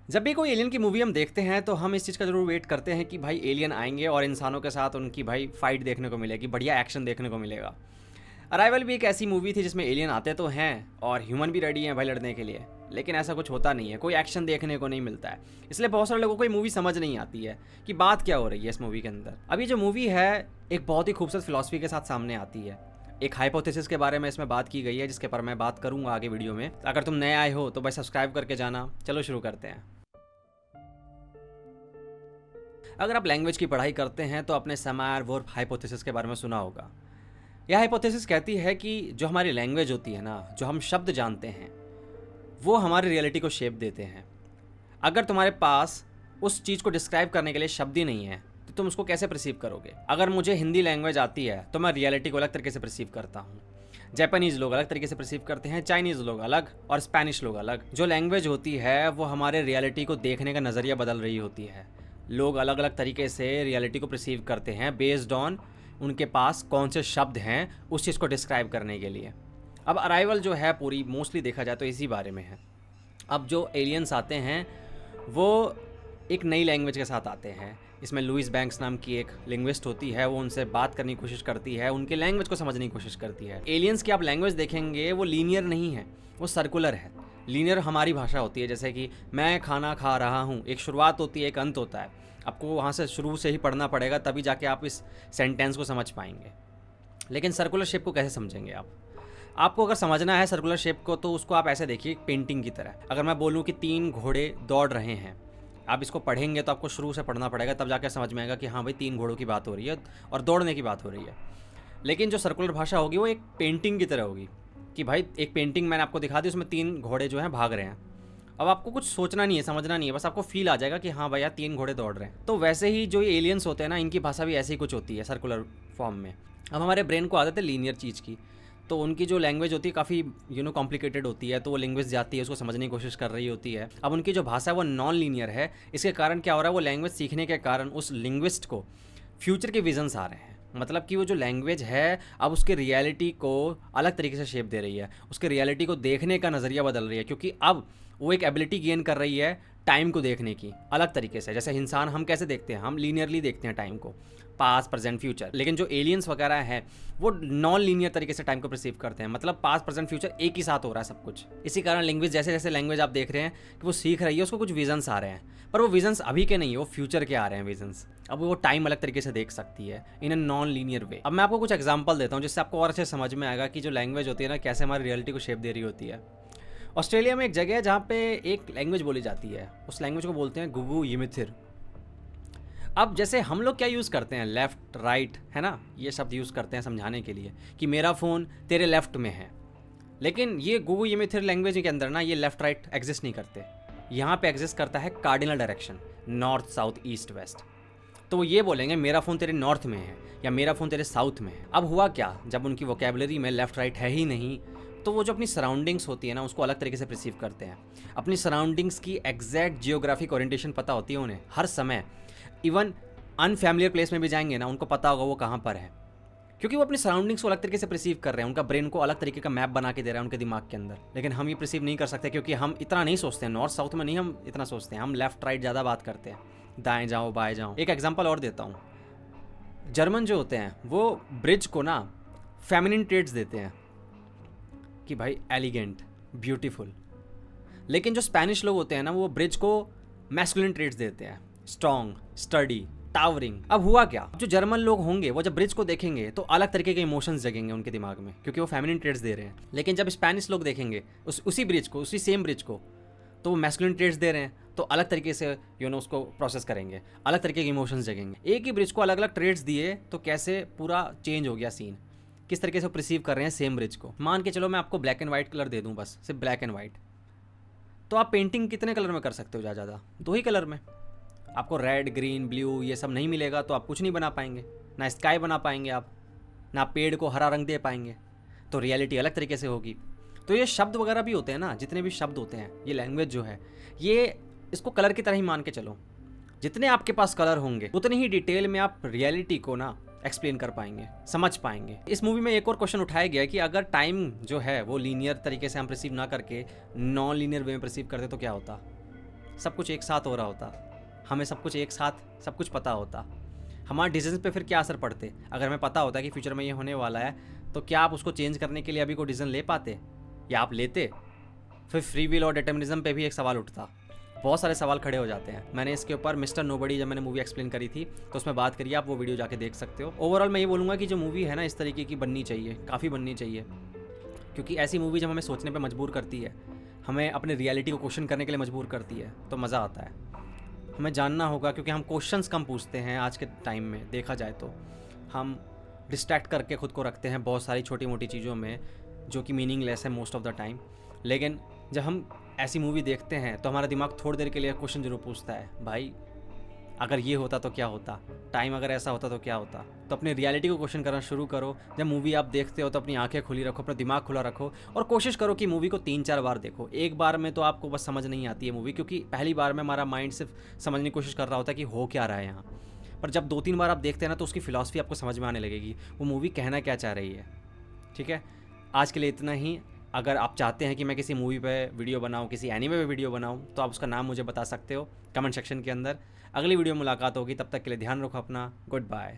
जब भी कोई एलियन की मूवी हम देखते हैं तो हम इस चीज़ का ज़रूर वेट करते हैं कि भाई एलियन आएंगे और इंसानों के साथ उनकी भाई फाइट देखने को मिलेगी, बढ़िया एक्शन देखने को मिलेगा। अराइवल भी एक ऐसी मूवी थी जिसमें एलियन आते तो हैं और ह्यूमन भी रेडी हैं भाई लड़ने के लिए, लेकिन ऐसा कुछ होता नहीं है, कोई एक्शन देखने को नहीं मिलता है। इसलिए बहुत सारे लोगों को ये मूवी समझ नहीं आती है कि बात क्या हो रही है इस मूवी के अंदर। अब ये जो मूवी है एक बहुत ही खूबसूरत फिलॉसफी के साथ सामने आती है। एक हाइपोथेसिस के बारे में इसमें बात की गई है जिसके पर मैं बात करूंगा आगे वीडियो में। अगर तुम नए आए हो तो भाई सब्सक्राइब करके जाना। चलो शुरू करते हैं। अगर आप लैंग्वेज की पढ़ाई करते हैं तो अपने समार वर्ब हाइपोथेसिस के बारे में सुना होगा। यह हाइपोथेसिस कहती है कि जो हमारी लैंग्वेज होती है ना, जो हम शब्द जानते हैं, वो हमारी रियलिटी को शेप देते हैं। अगर तुम्हारे पास उस चीज़ को डिस्क्राइब करने के लिए शब्द ही नहीं है तो तुम उसको कैसे परसीव करोगे। अगर मुझे हिंदी लैंग्वेज आती है तो मैं रियलिटी को अलग तरीके से परसीव करता हूँ। जापानीज़ लोग अलग तरीके से परसीव करते हैं, चाइनीज़ लोग अलग और स्पेनिश लोग अलग। जो लैंग्वेज होती है वो हमारे रियलिटी को देखने का नज़रिया बदल रही होती है। लोग अलग अलग तरीके से रियलिटी को परसीव करते हैं बेस्ड ऑन उनके पास कौन से शब्द हैं उस चीज़ को डिस्क्राइब करने के लिए। अब अराइवल जो है पूरी मोस्टली देखा जाए तो इसी बारे में है। अब जो एलियंस आते हैं वो एक नई लैंग्वेज के साथ आते हैं। इसमें लुइस बैंक्स नाम की एक लिंग्विस्ट होती है, वो उनसे बात करने की कोशिश करती है, उनके लैंग्वेज को समझने की कोशिश करती है। एलियंस की आप लैंग्वेज देखेंगे वो लीनियर नहीं है, वो सर्कुलर है। लीनियर हमारी भाषा होती है, जैसे कि मैं खाना खा रहा हूँ, एक शुरुआत होती है एक अंत होता है। आपको वहाँ से शुरू से ही पढ़ना पड़ेगा तभी जाके आप इस सेंटेंस को समझ पाएंगे। लेकिन सर्कुलर शेप को कैसे समझेंगे आप? आपको अगर समझना है सर्कुलर शेप को तो उसको आप ऐसे देखिए, पेंटिंग की तरह। अगर मैं बोलूँ कि 3 घोड़े दौड़ रहे हैं, आप इसको पढ़ेंगे तो आपको शुरू से पढ़ना पड़ेगा, तब जाकर समझ में आएगा कि हाँ भाई 3 घोड़ों की बात हो रही है और दौड़ने की बात हो रही है। लेकिन जो सर्कुलर भाषा होगी वो एक पेंटिंग की तरह होगी कि भाई एक पेंटिंग मैंने आपको दिखा दी, उसमें 3 घोड़े जो हैं भाग रहे हैं। अब आपको कुछ सोचना नहीं है, समझना नहीं है, बस आपको फील आ जाएगा कि हाँ भैया 3 घोड़े दौड़ रहे हैं। तो वैसे ही जो ये एलियंस होते हैं ना, इनकी भाषा भी ऐसी ही कुछ होती है सर्कुलर फॉर्म में। अब हमारे ब्रेन को आदत है लीनियर चीज़ की, तो उनकी जो लैंग्वेज होती है काफ़ी कॉम्प्लिकेटेड होती है, तो वो लैंग्वेज जाती है, उसको समझने की कोशिश कर रही होती है। अब उनकी जो भाषा है वो नॉन लीनियर है। इसके कारण क्या हो रहा है, वो लैंग्वेज सीखने के कारण उस लिंग्विस्ट को फ्यूचर के विजन्स आ रहे हैं। मतलब कि वो जो लैंग्वेज है अब उसके रियलिटी को अलग तरीके से शेप दे रही है, उसके रियलिटी को देखने का नज़रिया बदल रही है, क्योंकि अब वो एक एबिलिटी गेन कर रही है टाइम को देखने की अलग तरीके से। जैसे इंसान हम कैसे देखते हैं, हम लीनियरली देखते हैं टाइम को, पास्ट प्रेजेंट फ्यूचर। लेकिन जो एलियंस वगैरह हैं वो नॉन लीनियर तरीके से टाइम को परसीव करते हैं, मतलब पास्ट प्रेजेंट फ्यूचर एक ही साथ हो रहा है सब कुछ। इसी कारण लैंग्वेज, जैसे जैसे लैंग्वेज आप देख रहे हैं कि वो सीख रही है, उसको कुछ विजन्स आ रहे हैं, पर वो विजन्स अभी के नहीं है, वो फ्यूचर के आ रहे हैं विजन्स। अब वो टाइम अलग तरीके से देख सकती है इन अ नॉन लीनियर वे। अब मैं आपको कुछ एग्जांपल देता हूँ जिससे आपको और अच्छे समझ में आएगा कि जो लैंग्वेज होती है ना, कैसे हमारी रियलिटी को शेप दे रही होती है। ऑस्ट्रेलिया में एक जगह है जहाँ पे एक लैंग्वेज बोली जाती है, उस लैंग्वेज को बोलते हैं गुगु यिमिथिर। अब जैसे हम लोग क्या यूज़ करते हैं, लेफ़्ट राइट, है ना, ये शब्द यूज़ करते हैं समझाने के लिए कि मेरा फ़ोन तेरे लेफ़्ट में है। लेकिन ये गुगु यिमिथिर लैंग्वेज के अंदर ना ये लेफ़्ट राइट एग्जिस्ट नहीं करते। यहाँ पे एग्जिस्ट करता है cardinal direction, north south east west. तो वो ये बोलेंगे मेरा फ़ोन तेरे नॉर्थ में है या मेरा फ़ोन तेरे साउथ में है। अब हुआ क्या, जब उनकी वोकेबलरी में लेफ़्ट राइट है ही नहीं, तो वो जो अपनी सराउंडिंग्स होती है ना उसको अलग तरीके से परसीव करते हैं। अपनी सराउंडिंग्स की एग्जैक्ट जियोग्राफिक ओरिएंटेशन पता होती है उन्हें हर समय। इवन अनफैमिलियर प्लेस में भी जाएंगे ना, उनको पता होगा वो कहाँ पर है, क्योंकि वो अपनी सराउंडिंग्स को अलग तरीके से परसीव कर रहे हैं। उनका ब्रेन को अलग तरीके का मैप बना के दे रहा है उनके दिमाग के अंदर। लेकिन हम ये परसीव नहीं कर सकते क्योंकि हम इतना नहीं सोचते हैं, नॉर्थ साउथ में नहीं हम इतना सोचते हैं, हम लेफ्ट राइट ज़्यादा बात करते हैं, दाएं जाओ बाएं जाओ। एक एग्जांपल और देता हूँ, जर्मन जो होते हैं वो ब्रिज को ना फेमिनिन ट्रेड्स देते हैं कि भाई एलिगेंट, ब्यूटीफुल। लेकिन जो स्पेनिश लोग होते हैं ना वो ब्रिज को मैस्कुलिन ट्रेड्स देते हैं, स्ट्रॉन्ग, स्टडी, टावरिंग। अब हुआ क्या, जो जर्मन लोग होंगे वो जब ब्रिज को देखेंगे तो अलग तरीके के इमोशंस जगेंगे उनके दिमाग में, क्योंकि वो फेमिनिन ट्रेड्स दे रहे हैं। लेकिन जब स्पेनिश लोग देखेंगे उसी ब्रिज को, उसी सेम ब्रिज को, तो वो मैस्कुलिन ट्रेड्स दे रहे हैं, तो अलग तरीके से उसको प्रोसेस करेंगे, अलग तरीके के इमोशंस जगेंगे। एक ही ब्रिज को अलग अलग ट्रेड्स दिए तो कैसे पूरा चेंज हो गया सीन, किस तरीके से प्रिसीव कर रहे हैं सेम ब्रिज को। मान के चलो मैं आपको ब्लैक एंड वाइट कलर दे दूं, बस सिर्फ ब्लैक एंड वाइट, तो आप पेंटिंग कितने कलर में कर सकते हो? ज़्यादा 2 ही कलर में। आपको रेड ग्रीन ब्लू ये सब नहीं मिलेगा तो आप कुछ नहीं बना पाएंगे, ना स्काई बना पाएंगे आप, ना पेड़ को हरा रंग दे पाएंगे, तो रियलिटी अलग तरीके से होगी। तो ये शब्द वगैरह भी होते हैं ना, जितने भी शब्द होते हैं, ये लैंग्वेज जो है, ये इसको कलर की तरह ही मान के चलो। जितने आपके पास कलर होंगे उतनी ही डिटेल में आप रियलिटी को ना एक्सप्लेन कर पाएंगे, समझ पाएंगे। इस मूवी में एक और क्वेश्चन उठाया गया कि अगर टाइम जो है वो लीनियर तरीके से हम परसीव ना करके नॉन लीनियर वे में परसीव करते तो क्या होता। सब कुछ एक साथ हो रहा होता, हमें सब कुछ एक साथ सब कुछ पता होता, हमारे डिसीजन पे फिर क्या असर पड़ते? अगर हमें पता होता कि फ्यूचर में ये होने वाला है, तो क्या आप उसको चेंज करने के लिए अभी कोई डिसीजन ले पाते, या आप लेते? फिर फ्री विल और डिटर्मिनिज्म पे भी एक सवाल उठता। बहुत सारे सवाल खड़े हो जाते हैं। मैंने इसके ऊपर मिस्टर नोबडी जब मैंने मूवी एक्सप्लेन करी थी तो उसमें बात करी, आप वो वीडियो जाके देख सकते हो। ओवरऑल मैं ये बोलूँगा कि जो मूवी है ना, इस तरीके की बननी चाहिए, काफ़ी बननी चाहिए, क्योंकि ऐसी मूवी जब हमें सोचने पे मजबूर करती है, हमें अपने रियलिटी को क्वेश्चन करने के लिए मजबूर करती है, तो मज़ा आता है। हमें जानना होगा, क्योंकि हम क्वेश्चंस कम पूछते हैं आज के टाइम में, देखा जाए तो हम डिस्ट्रैक्ट करके खुद को रखते हैं बहुत सारी छोटी मोटी चीज़ों में जो कि मीनिंगलेस है मोस्ट ऑफ द टाइम। लेकिन जब हम ऐसी मूवी देखते हैं तो हमारा दिमाग थोड़ी देर के लिए क्वेश्चन जरूर पूछता है, भाई अगर ये होता तो क्या होता, टाइम अगर ऐसा होता तो क्या होता। तो अपनी रियलिटी को क्वेश्चन करना शुरू करो। जब मूवी आप देखते हो तो अपनी आंखें खुली रखो, अपना दिमाग खुला रखो, और कोशिश करो कि मूवी को 3-4 बार देखो। एक बार में तो आपको बस समझ नहीं आती है मूवी, क्योंकि पहली बार में हमारा माइंड सिर्फ समझने की कोशिश कर रहा होता है कि हो क्या रहा है यहाँ। पर जब 2-3 बार आप देखते हैं ना, तो उसकी फिलॉसफी आपको समझ में आने लगेगी, वो मूवी कहना क्या चाह रही है। ठीक है, आज के लिए इतना ही। अगर आप चाहते हैं कि मैं किसी मूवी पे वीडियो बनाऊं, किसी एनीमे पे वीडियो बनाऊं, तो आप उसका नाम मुझे बता सकते हो कमेंट सेक्शन के अंदर। अगली वीडियो में मुलाकात होगी, तब तक के लिए ध्यान रखो अपना। Good bye.